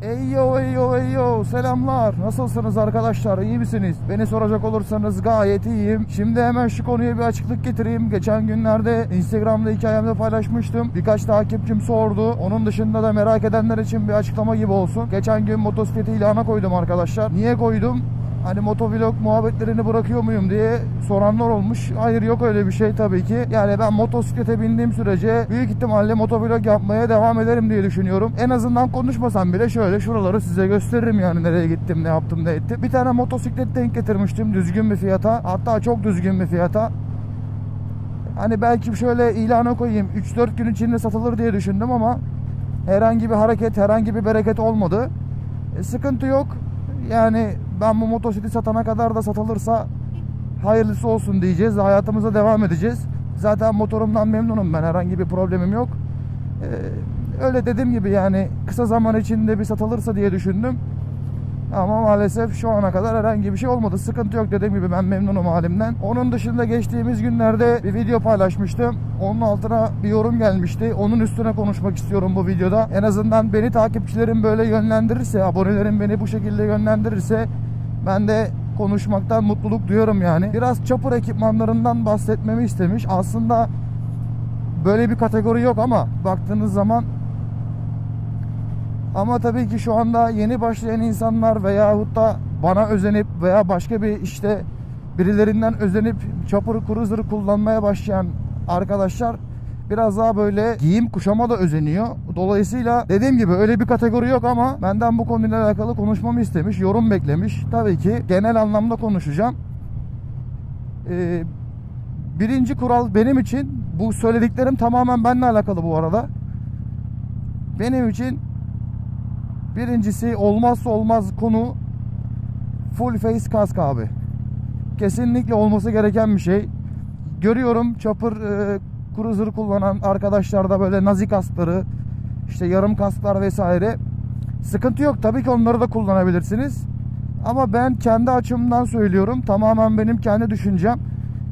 Eyyo eyyo eyyo, selamlar. Nasılsınız arkadaşlar, iyi misiniz? Beni soracak olursanız gayet iyiyim. Şimdi hemen şu konuya bir açıklık getireyim. Geçen günlerde Instagram'da hikayemde paylaşmıştım. Birkaç takipçim sordu. Onun dışında da merak edenler için bir açıklama gibi olsun. Geçen gün motosikleti ilana koydum arkadaşlar. Niye koydum? Hani motovlog muhabbetlerini bırakıyor muyum diye soranlar olmuş. Hayır, yok öyle bir şey tabii ki. Yani ben motosiklete bindiğim sürece büyük ihtimalle motovlog yapmaya devam ederim diye düşünüyorum. En azından konuşmasam bile şöyle şuraları size gösteririm, yani nereye gittim, ne yaptım, ne ettim. Bir tane motosiklet denk getirmiştim düzgün bir fiyata. Hatta çok düzgün bir fiyata. Hani belki şöyle ilana koyayım, 3-4 gün içinde satılır diye düşündüm ama herhangi bir hareket, herhangi bir bereket olmadı. Sıkıntı yok. Yani ben bu motosikleti satana kadar da satılırsa hayırlısı olsun diyeceğiz. Hayatımıza devam edeceğiz. Zaten motorumdan memnunum ben. Herhangi bir problemim yok. Öyle dediğim gibi yani kısa zaman içinde bir satılırsa diye düşündüm. Ama maalesef şu ana kadar herhangi bir şey olmadı. Sıkıntı yok, dediğim gibi ben memnunum halimden. Onun dışında geçtiğimiz günlerde bir video paylaşmıştım. Onun altına bir yorum gelmişti. Onun üstüne konuşmak istiyorum bu videoda. En azından beni takipçilerim böyle yönlendirirse, abonelerim beni bu şekilde yönlendirirse ben de konuşmaktan mutluluk duyuyorum yani. Biraz chopper ekipmanlarından bahsetmemi istemiş. Aslında böyle bir kategori yok ama baktığınız zaman, ama tabii ki şu anda yeni başlayan insanlar veyahut da bana özenip veya başka bir işte birilerinden özenip chopper cruiser kullanmaya başlayan arkadaşlar biraz daha böyle giyim kuşama da özeniyor. Dolayısıyla dediğim gibi öyle bir kategori yok ama benden bu konuyla alakalı konuşmamı istemiş, yorum beklemiş. Tabii ki genel anlamda konuşacağım. Birinci kural benim için, bu söylediklerim tamamen benimle alakalı bu arada. Benim için birincisi olmazsa olmaz konu full face kask abi. Kesinlikle olması gereken bir şey. Görüyorum chopper cruiser kullanan arkadaşlarda böyle nazi kaskları, işte yarım kasklar vesaire. Sıkıntı yok, tabii ki onları da kullanabilirsiniz. Ama ben kendi açımdan söylüyorum. Tamamen benim kendi düşüncem.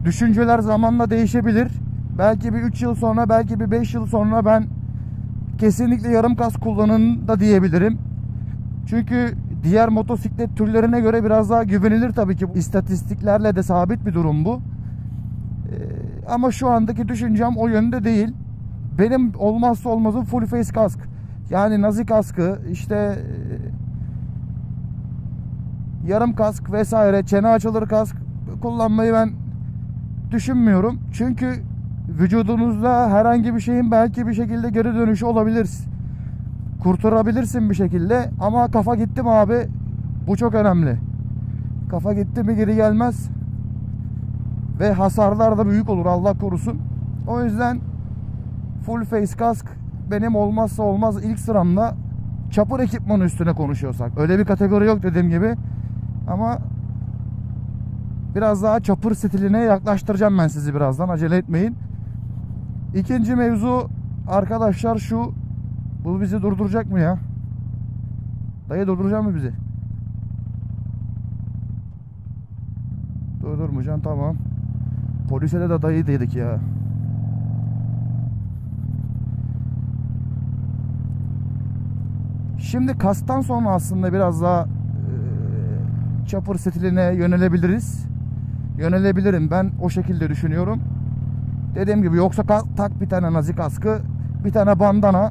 Düşünceler zamanla değişebilir. Belki bir 3 yıl sonra, belki bir 5 yıl sonra ben kesinlikle yarım kask kullanın da diyebilirim. Çünkü diğer motosiklet türlerine göre biraz daha güvenilir tabii ki. İstatistiklerle de sabit bir durum bu. Ama şu andaki düşüncem o yönde değil. Benim olmazsa olmazım full face kask. Yani nazi kaskı, işte yarım kask vesaire, çene açılır kask kullanmayı ben düşünmüyorum. Çünkü vücudunuzda herhangi bir şeyin belki bir şekilde geri dönüşü olabilir. Kurtarabilirsin bir şekilde ama kafa gitti mi abi, bu çok önemli. Kafa gitti mi geri gelmez ve hasarlar da büyük olur, Allah korusun. O yüzden full face kask benim olmazsa olmaz ilk sıramda. Chopper ekipmanı üstüne konuşuyorsak öyle bir kategori yok dediğim gibi, ama biraz daha chopper stiline yaklaştıracağım ben sizi birazdan, acele etmeyin. İkinci mevzu arkadaşlar şu: bu bizi durduracak mı ya? Dayı durduracak mı bizi? Durdurmayacaksın, tamam. Polise de dayı dedik ya. Şimdi kasktan sonra aslında biraz daha chopper stiline yönelebiliriz. Yönelebilirim, ben o şekilde düşünüyorum. Dediğim gibi yoksa tak bir tane nazi kaskı, bir tane bandana,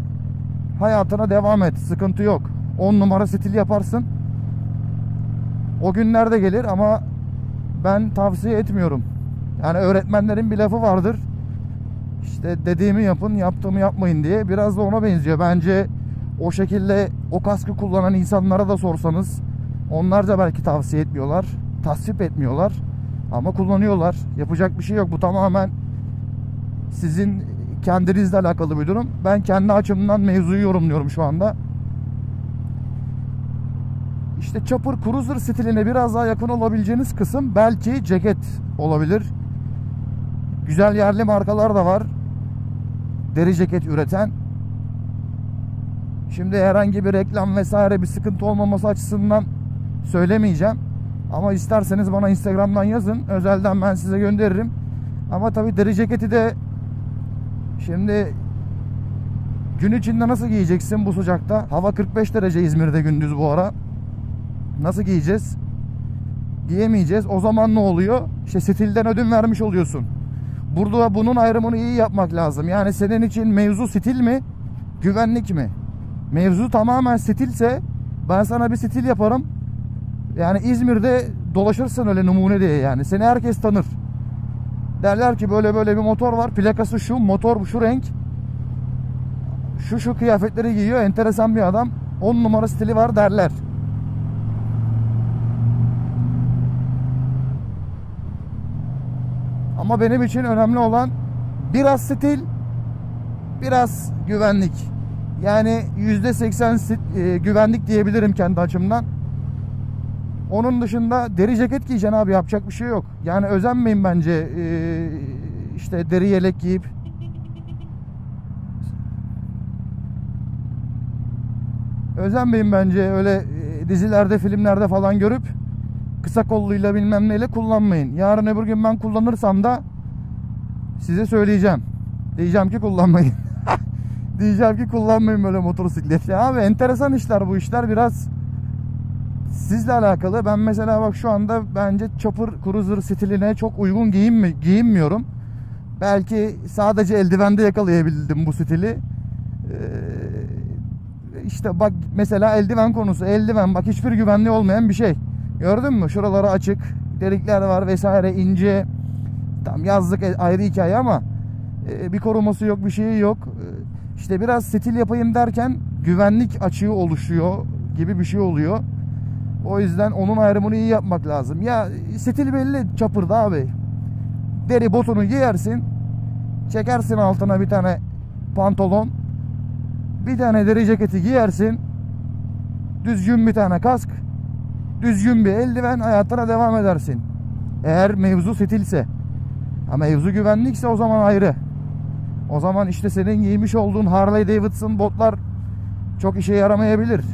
hayatına devam et, sıkıntı yok. 10 numara stil yaparsın. O günler de gelir ama ben tavsiye etmiyorum. Yani öğretmenlerin bir lafı vardır. İşte dediğimi yapın, yaptığımı yapmayın diye. Biraz da ona benziyor. Bence o şekilde o kaskı kullanan insanlara da sorsanız onlar da belki tavsiye etmiyorlar, tasvip etmiyorlar ama kullanıyorlar. Yapacak bir şey yok. Bu tamamen sizin kendinizle alakalı bir durum. Ben kendi açımdan mevzuyu yorumluyorum şu anda. İşte chopper cruiser stiline biraz daha yakın olabileceğiniz kısım belki ceket olabilir. Güzel yerli markalar da var, deri ceket üreten. Şimdi herhangi bir reklam vesaire bir sıkıntı olmaması açısından söylemeyeceğim. Ama isterseniz bana Instagram'dan yazın. Özelden ben size gönderirim. Ama tabii deri ceketi de şimdi Gün içinde nasıl giyeceksin bu sıcakta? Hava 45 derece İzmir'de gündüz bu ara. Nasıl giyeceğiz? Giyemeyeceğiz. O zaman ne oluyor? İşte stilden ödün vermiş oluyorsun. Burada bunun ayrımını iyi yapmak lazım. Yani senin için mevzu stil mi? Güvenlik mi? Mevzu tamamen stilse ben sana bir stil yaparım. Yani İzmir'de dolaşırsın öyle numune diye yani. Seni herkes tanır. Derler ki böyle böyle bir motor var. Plakası şu, motor şu renk. Şu kıyafetleri giyiyor. Enteresan bir adam. 10 numara stili var derler. Ama benim için önemli olan biraz stil, biraz güvenlik. Yani %80 güvenlik diyebilirim kendi açımdan. Onun dışında deri ceket giyeceksin abi, yapacak bir şey yok. Yani özenmeyin bence işte deri yelek giyip. Özenmeyin bence öyle dizilerde, filmlerde falan görüp kısa kolluyla bilmem neyle kullanmayın. Yarın öbür gün ben kullanırsam da size söyleyeceğim. Diyeceğim ki kullanmayın. Diyeceğim ki kullanmayın böyle motosiklet. Ya abi enteresan işler bu işler, biraz sizle alakalı. Ben mesela bak şu anda bence chopper cruiser stiline çok uygun giyinmiyorum. Belki sadece eldivende yakalayabildim bu stili. İşte bak mesela eldiven konusu. Eldiven bak hiçbir güvenliği olmayan bir şey. Gördün mü? Şuraları açık. Delikler var vesaire, ince. Tam yazlık ayrı hikaye ama bir koruması yok, bir şeyi yok. İşte biraz stil yapayım derken güvenlik açığı oluşuyor gibi bir şey oluyor. O yüzden onun ayrımını iyi yapmak lazım. Ya stil belli çapırda abi. Deri botunu giyersin. Çekersin altına bir tane pantolon. Bir tane deri ceketi giyersin. Düzgün bir tane kask. Düzgün bir eldiven, hayatına devam edersin. Eğer mevzu stilse. Ama mevzu güvenlikse o zaman ayrı. O zaman işte senin giymiş olduğun Harley Davidson botlar çok işe yaramayabilir.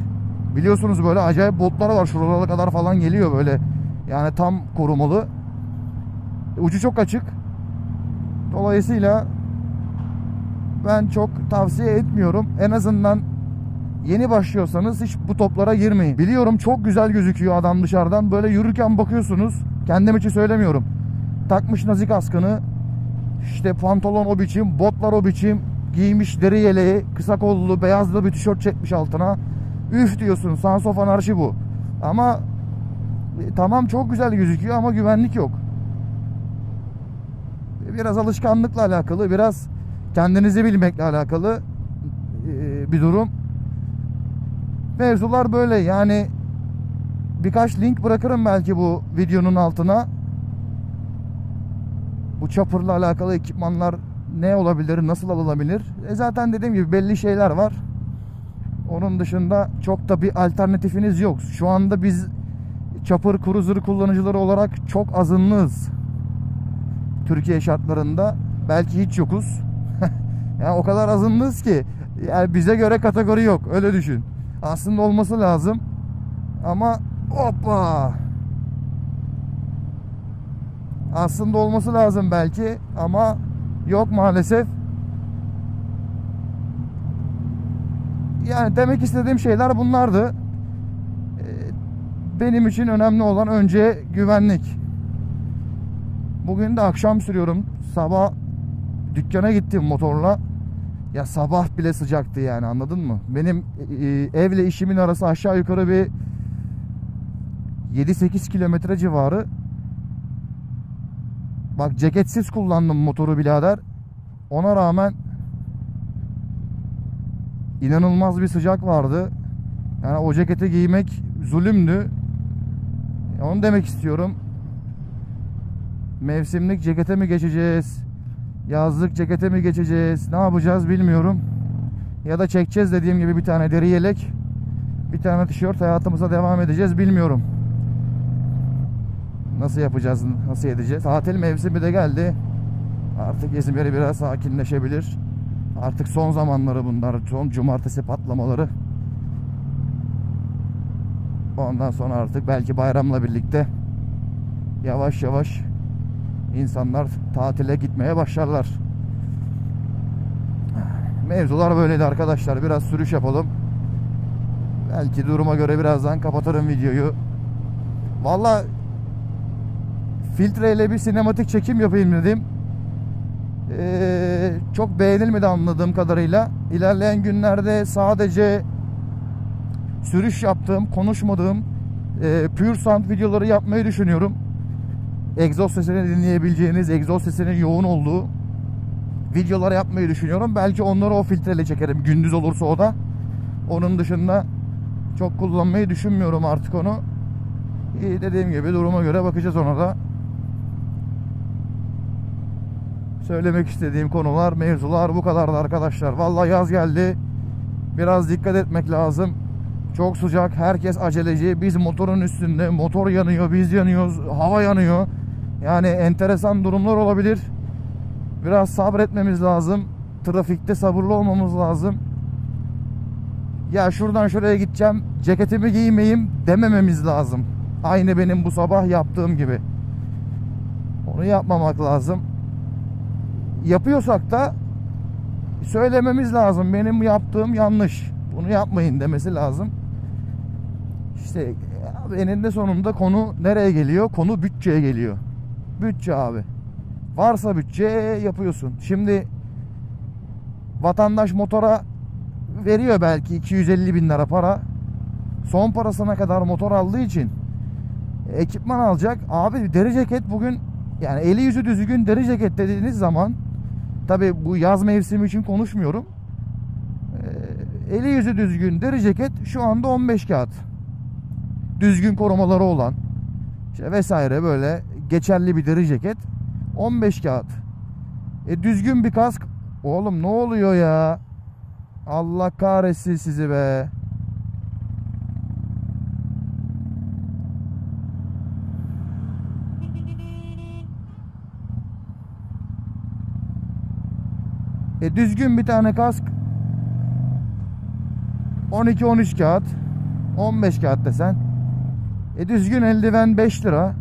Biliyorsunuz böyle acayip botlar var, şuralara kadar falan geliyor böyle. Yani tam korumalı. Ucu çok açık. Dolayısıyla ben çok tavsiye etmiyorum. En azından yeni başlıyorsanız hiç bu toplara girmeyin. Biliyorum çok güzel gözüküyor adam dışarıdan. Böyle yürürken bakıyorsunuz. Kendim için söylemiyorum. Takmış nazik askını. İşte pantolon o biçim, botlar o biçim. Giymiş deri yeleği, kısa kollu, beyazlı bir tişört çekmiş altına. Üf diyorsun, Sons anarşi bu. Ama tamam çok güzel gözüküyor ama güvenlik yok. Biraz alışkanlıkla alakalı, biraz kendinizi bilmekle alakalı bir durum. Mevzular böyle yani. Birkaç link bırakırım belki bu videonun altına. Bu chopper'la alakalı ekipmanlar ne olabilir, nasıl alınabilir? Zaten dediğim gibi belli şeyler var. Onun dışında çok da bir alternatifiniz yok. Şu anda biz chopper cruiser kullanıcıları olarak çok azınlığız. Türkiye şartlarında belki hiç yokuz. Yani o kadar azınlığız ki yani bize göre kategori yok. Öyle düşün. Aslında olması lazım. Ama hoppa. Aslında olması lazım belki ama yok maalesef. Yani demek istediğim şeyler bunlardı. Benim için önemli olan önce güvenlik. Bugün de akşam sürüyorum. Sabah dükkana gittim motorla. Ya sabah bile sıcaktı yani, anladın mı? Benim evle işimin arası aşağı yukarı bir 7-8 kilometre civarı. Bak ceketsiz kullandım motoru birader. Ona rağmen inanılmaz bir sıcak vardı. Yani o ceketi giymek zulümdü. Onu demek istiyorum. Mevsimlik cekete mi geçeceğiz? Yazlık cekete mi geçeceğiz? Ne yapacağız bilmiyorum. Ya da çekeceğiz dediğim gibi bir tane deri yelek, bir tane tişört, hayatımıza devam edeceğiz bilmiyorum. Nasıl yapacağız, nasıl edeceğiz? Tatil mevsimi de geldi. Artık İzmir'i biraz sakinleşebilir. Artık son zamanları bunlar. Son cumartesi patlamaları. Ondan sonra artık belki bayramla birlikte yavaş yavaş insanlar tatile gitmeye başlarlar. Mevzular böyleydi arkadaşlar. Biraz sürüş yapalım. Belki duruma göre birazdan kapatırım videoyu. Valla filtreyle bir sinematik çekim yapayım dedim. Çok beğenilmedi anladığım kadarıyla. İlerleyen günlerde sadece sürüş yaptığım, konuşmadığım pure sound videoları yapmayı düşünüyorum. Egzoz sesini dinleyebileceğiniz, egzoz sesinin yoğun olduğu videolar yapmayı düşünüyorum. Belki onları o filtreyle çekerim. Gündüz olursa o da. Onun dışında çok kullanmayı düşünmüyorum artık onu. Dediğim gibi duruma göre bakacağız ona da. Söylemek istediğim konular, mevzular bu kadardı arkadaşlar. Vallahi yaz geldi. Biraz dikkat etmek lazım. Çok sıcak. Herkes aceleci. Biz motorun üstünde. Motor yanıyor. Biz yanıyoruz. Hava yanıyor. Yani enteresan durumlar olabilir. Biraz sabretmemiz lazım. Trafikte sabırlı olmamız lazım. Ya şuradan şuraya gideceğim, ceketimi giymeyeyim demememiz lazım. Aynı benim bu sabah yaptığım gibi. Onu yapmamak lazım. Yapıyorsak da söylememiz lazım. Benim yaptığım yanlış. Bunu yapmayın demesi lazım. İşte eninde sonunda konu nereye geliyor? Konu bütçeye geliyor. Bütçe abi. Varsa bütçe yapıyorsun. Şimdi vatandaş motora veriyor belki 250 bin lira para. Son parasına kadar motor aldığı için ekipman alacak. Abi deri ceket bugün, yani eli yüzü düzgün deri ceket dediğiniz zaman, tabi bu yaz mevsimi için konuşmuyorum. Eli yüzü düzgün deri ceket şu anda 15 kağıt. Düzgün korumaları olan işte vesaire, böyle geçerli bir deri ceket 15 kağıt. Düzgün bir kask. Oğlum ne oluyor ya? Allah kahretsin sizi be. Düzgün bir tane kask 12-13 kağıt, 15 kağıt desen. Düzgün eldiven 5 lira.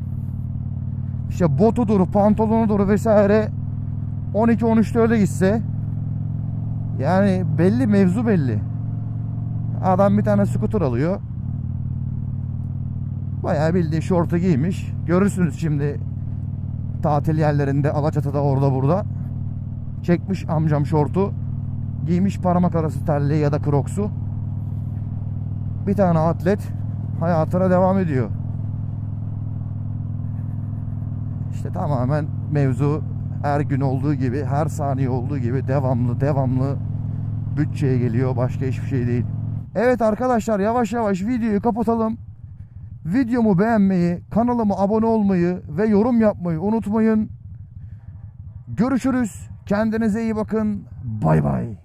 İşte botudur, pantolonudur vesaire 12-13 öyle gitse. Yani belli, mevzu belli. Adam bir tane scooter alıyor. Bayağı bildiği şortu giymiş. Görürsünüz şimdi tatil yerlerinde, Alaçatı'da, orada burada. Çekmiş amcam şortu. Giymiş parmak arası terliği ya da kroksu. Bir tane atlet hayatına devam ediyor. İşte tamamen mevzu her gün olduğu gibi, her saniye olduğu gibi devamlı bütçeye geliyor. Başka hiçbir şey değil. Evet arkadaşlar, yavaş yavaş videoyu kapatalım. Videomu beğenmeyi, kanalıma abone olmayı ve yorum yapmayı unutmayın. Görüşürüz. Kendinize iyi bakın. Bay bay.